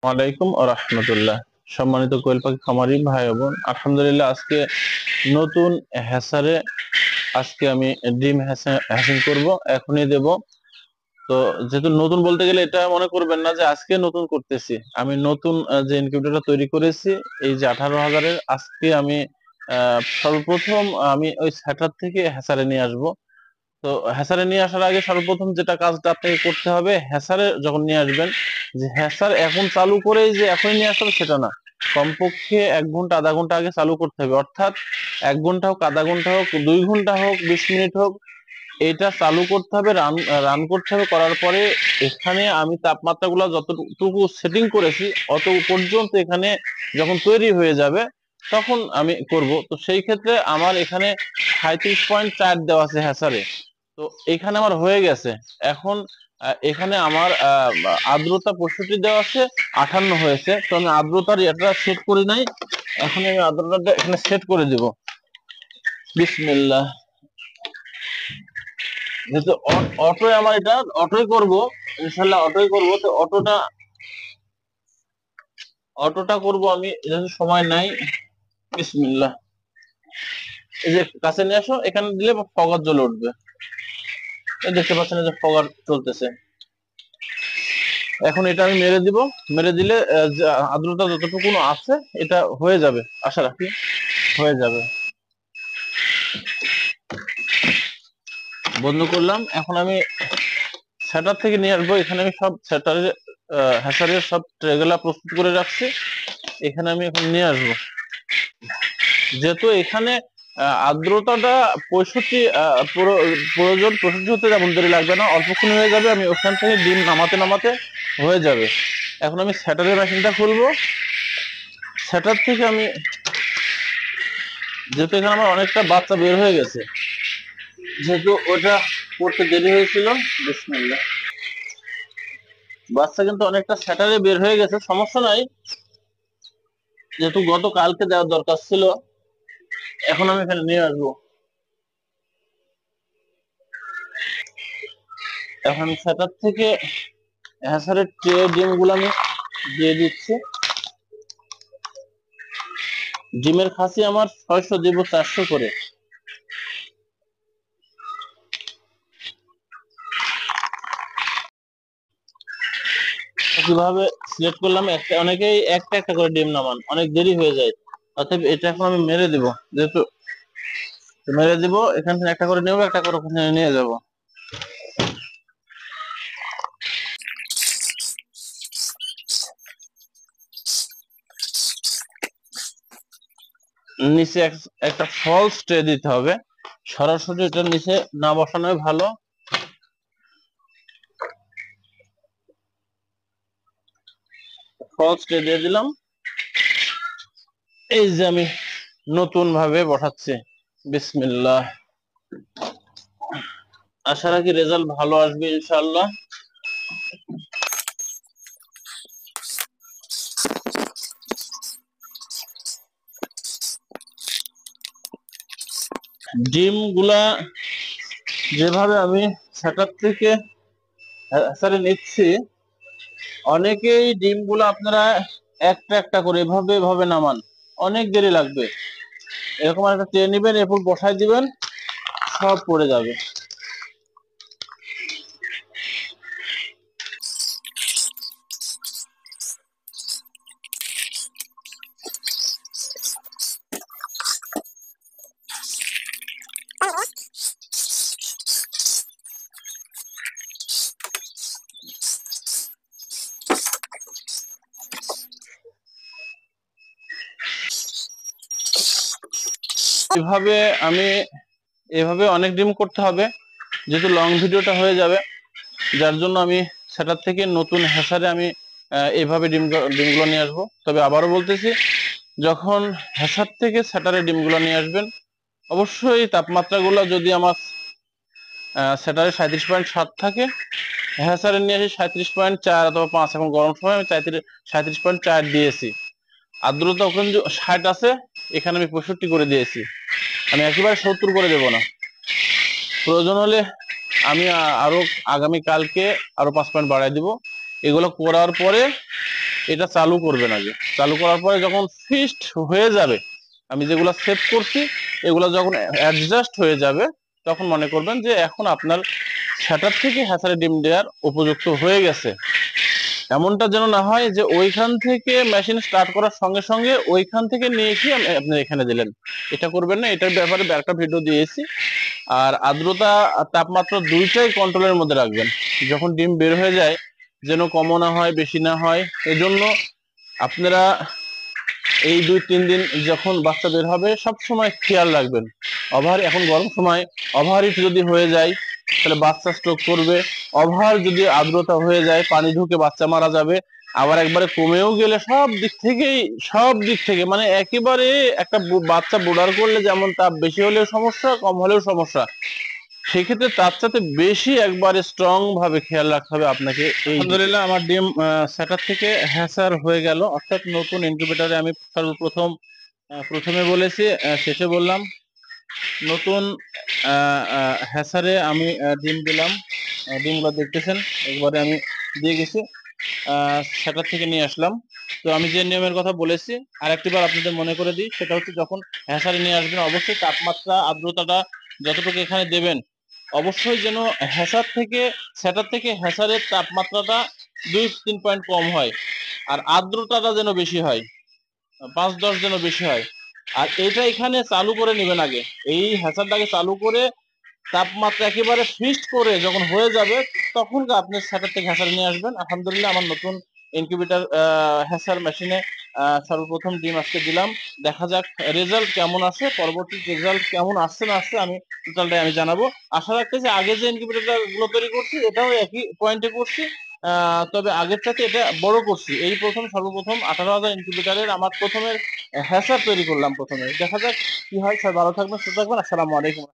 ওয়ালাইকুম রাহমাতুল্লাহ। সম্মানিত কোয়েল পাখি খামারি ভাই বোন, আলহামদুলিল্লাহ আজকে নতুন হ্যাসারে আমি ডিম হ্যাসিং করব, এখনই দেব। তো যেহেতু নতুন বলতে গেলে এটা মনে করবেন না যে আজকে নতুন করতেছি। আমি নতুন যে ইনকিউবেটরটা তৈরি করেছি, এই যে 18,000-এর, আজকে আমি সর্বপ্রথম আমি ওই সেটার থেকে হ্যাসারে নিয়ে আসব। তো হ্যাসারে নিয়ে আসার আগে সর্বপ্রথম যেটা কাজটা আপনাকে করতে হবে, হ্যাসারে যখন নিয়ে আসবেন, যে হ্যাসার এখন চালু করেই যে এখনই নিয়ে আসতে হবে সেটা না। কমপক্ষে 1 ঘন্টা আধা ঘন্টা আগে চালু করতে হবে। অর্থাৎ 1 ঘন্টা হোক, আধা ঘন্টা হোক, 2 ঘন্টা হোক, 20 মিনিট হোক, এটা চালু করতে হবে, রান রান করতে হবে। করার পরে এখানে আমি তাপমাত্রাগুলো যতটুকু সেটিং করেছি অত পর্যন্ত এখানে যখন তৈরি হয়ে যাবে তখন আমি করব। তো সেই ক্ষেত্রে আমার এখানে 37.4 দেওয়া আছে হ্যাসারে। তো এখানে আমার হয়ে গেছে। এখন এখানে আমার আর্দ্রতা 65 দেওয়া আছে, 58 হয়েছে। তো আমি আর্দ্রতার এটা সেট করি নাই, এখন আমি আর্দ্রতাটা এখানে সেট করে দিব। বিসমিল্লাহ। যেহেতু অটোই আমার, এটা অটোই করব ইনশাল্লাহ, অটোই করব। তো অটোটা করব আমি, যেহেতু সময় নাই। বিসমিল্লাহ। এই যে কাছে নিয়ে আসো, এখানে দিলে ফগার জ্বলে উঠবে। দেখতে পাচ্ছেন যে ফগার চলতেছে। এখন এটা আমি মেরে দিব। মেরে দিলে আর্দ্রতা যতটুকু আছে এটা হয়ে যাবে, আশা রাখি হয়ে যাবে। বন্ধ করলাম। এখন আমি সেটার থেকে নিয়ে আসবো। এখানে আমি সব হ্যাসারের সব ট্রেগুলা প্রস্তুত করে রাখছি, এখানে আমি এখন নিয়ে আসবো। যেহেতু এখানে আর্দ্রতাটা 65 প্রয়োজন, 65 হতে যেমন দেরি লাগবে না, অল্পক্ষণ হয়ে যাবে। আমি ওখান থেকে ডিম নামাতে নামাতে হয়ে যাবে। এখন আমি স্যাটারের মেশিনটা খুলবো। স্যাটার থেকে আমি, যেহেতু এখানে আমার অনেকটা বাচ্চা বের হয়ে গেছে, যেহেতু ওটা করতে দেরি হয়েছিল। বিসমিল্লাহ। বাচ্চা কিন্তু অনেকটা স্যাটারে বের হয়ে গেছে, সমস্যা নাই। যেহেতু গতকালকে দেওয়ার দরকার ছিল, এখন আমি এখানে নিয়ে আসবো। এখন সেটার থেকে হ্যাসারের ট্রে ডিমগুলো আমি দিয়ে দিচ্ছি। ডিমের খাসি আমার 600 দিব, 400 করে। কিভাবে সিলেক্ট করলাম, অনেকেই একটা একটা করে ডিম নামান, অনেক দেরি হয়ে যায়। অতএব এটা এখন আমি মেরে দিব। যেহেতু মেরে দিব, এখান থেকে একটা করে নেবো, একটা করে ওখানে নিয়ে যাব। নিচে একটা ফলস ট্রে দিতে হবে, সরাসরি এটার নিচে না বসানোই ভালো। ফলস ট্রে দিয়ে দিলাম। এই যে আমি নতুন ভাবে বসাচ্ছি। বিসমিল্লাহ। আশা রাখি রেজাল্ট ভালো আসবে ইনশাআল্লাহ। ডিম গুলা যেভাবে আমি সেটার থেকে হ্যাচারে নিচ্ছি, অনেকেই ডিম গুলা আপনারা একটা একটা করে এভাবে এভাবে নামান, অনেক দেরি লাগবে। এরকম একটা ট্রে নিবেন, এরপর বসাই দিবেন, সব পড়ে যাবে। এভাবে আমি এভাবে অনেক ডিম করতে হবে, যেহেতু লং ভিডিওটা হয়ে যাবে, যার জন্য আমি সেটার থেকে নতুন হ্যাচারে আমি এইভাবে ডিমগুলো নিয়ে আসবো। তবে আবারও বলতেছি, যখন হ্যাচার থেকে সেটারে ডিমগুলো নিয়ে আসবেন, অবশ্যই তাপমাত্রাগুলো যদি আমার সেটারে 37.7 থাকে, হ্যাচারে নিয়ে আসি 37.4 অথবা 5। এখন গরম সময় আমি 37.4 দিয়েছি। আর্দ্রতা ওখানে 60 আছে, এখানে আমি 65 করে দিয়েছি। আমি একেবারে 70 করে দেব না। প্রয়োজন হলে আমি আরো আগামী কালকে আরো 5 পয়েন্ট বাড়াই দিব। এগুলো করার পরে এটা চালু করবেন আগে। চালু করার পরে যখন ফিক্সড হয়ে যাবে, আমি যেগুলো সেভ করছি এগুলো যখন অ্যাডজাস্ট হয়ে যাবে, তখন মনে করবেন যে এখন আপনার সেটআপ থেকে হ্যাচারি ডিম দেওয়ার উপযুক্ত হয়ে গেছে। এমনটা যেন না হয় যে ওইখান থেকে মেশিন স্টার্ট করার সঙ্গে সঙ্গে ওইখান থেকে নিয়ে কি আপনি এখানে দিলেন, এটা করবেন না। এটার ব্যাপারে একটা ভিডিও দিয়েছি। আর আর্দ্রতা আর তাপমাত্রা দুইটাই কন্ট্রোলের মধ্যে রাখবেন। যখন ডিম বের হয়ে যায় যেন কমও না হয় বেশি না হয়, এজন্য আপনারা এই 2-3 দিন যখন বাচ্চা বের হবে সব সময় খেয়াল রাখবেন। এখন গরম সময় ওভার হিট যদি হয়ে যায় তাহলে বাচ্চা স্ট্রোক করবে। ওভার যদি আর্দ্রতা হয়ে যায় পানি ঢুকে বাচ্চা মারা যাবে। আবার একবারে কমেও গেলে সব দিক থেকে মানে একেবারে একটা বাচ্চা বোর্ডার করলে যেমন তাপ বেশি হলেও সমস্যা, কম হলেও সমস্যা, সেক্ষেত্রে তার সাথে বেশি একবারে স্ট্রং ভাবে খেয়াল রাখতে হবে আপনাকে। আলহামদুলিল্লাহ আমার ডিম সেটার থেকে হ্যাসার হয়ে গেল, অর্থাৎ নতুন ইনকিউবেটরে আমি সর্বপ্রথম প্রথমে বলেছি, শেষে বললাম, নতুন হ্যাসারে আমি ডিম দিলাম। ডিমগুলো দেখতেছেন একবারে আমি দিয়ে গেছি, সেটার থেকে নিয়ে আসলাম। তো আমি যে নিয়মের কথা বলেছি আর একটিবার আপনাদের মনে করে দিই, সেটা হচ্ছে যখন হ্যাসারে নিয়ে আসবেন অবশ্যই তাপমাত্রা আর্দ্রতাটা যতটুকু এখানে দেবেন অবশ্যই যেন সেটার থেকে হ্যাসারের তাপমাত্রাটা 2-3 পয়েন্ট কম হয়, আর আর্দ্রতাটা যেন বেশি হয়, 5-10 যেন বেশি হয়। আর এটা এখানে চালু করে নেবেন আগে, এই হ্যাচারটাকে চালু করে তাপমাত্রা একেবারে ফিক্সড করে যখন হয়ে যাবে তখন আপনি সেটার থেকে হ্যাচার নিয়ে আসবেন। আলহামদুলিল্লাহ আমার নতুন ইনকিউবেটর হ্যাচার মেশিনে সর্বপ্রথম ডিম আজকে দিলাম। দেখা যাক রেজাল্ট কেমন আসে, পরবর্তী রেজাল্ট কেমন আসছে না আসছে আমি টোটালটাই আমি জানাবো। আশা রাখতেছি আগে যে ইনকিউবেটর গুলো তৈরি করছি এটাও একই পয়েন্টে করছি, তবে আগের চাইতে এটা বড় করছি। এই সর্বপ্রথম 18,000 ইনকিউবেটরের আমার প্রথমের হ্যাচার তৈরি করলাম প্রথমে। দেখা যাক কি হয়। সবাই ভালো থাকবেন, সুস্থ থাকবেন। আসসালামু আলাইকুম।